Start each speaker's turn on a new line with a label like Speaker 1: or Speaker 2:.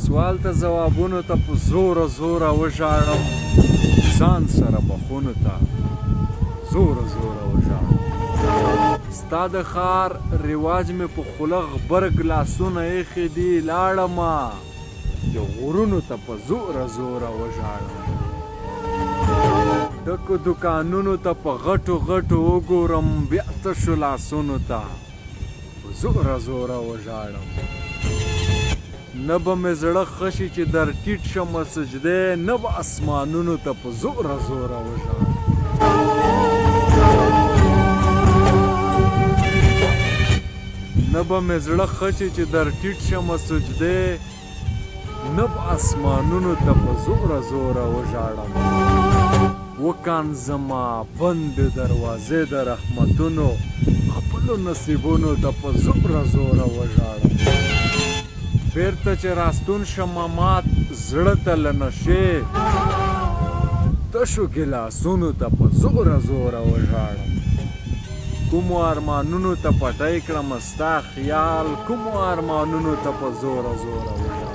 Speaker 1: سوال ته ځوابونو ته په زوره زوره وژاړم ځان سره بخونو ته زوره زوره وژاړم ستا د ښار رواج مې په خوله غبرګ لاسونه ایښي دي لاړمه د غرونو ته په زوره زوره وژاړم ډکو دوکانونو ته په غټو غټو وګورم بیا تشو لاسونو ته په زوره زوره وژاړم نه به مې زړه ښه شي چې در ټیټ شمه سجدې نه به اسمانونو ته په زوره زوره وژاړم نه به مې زړه ښه شي چې در ټیټ شمه سجدې نه به اسمانونو ته په زوره زوره وژاړم وکان زما بند دروازې د رحمتونو خپلو نصیبونو ته په زوره زوره وژاړم بیرته چې راستون شمه مات زړه ته له نشې تشو ګیلاسونو ته په زوره زوره وژاړم کومو ارمانونو ته پټی کړم ستا خیال کومو ارمانونو ته په زوره زوره وژاړم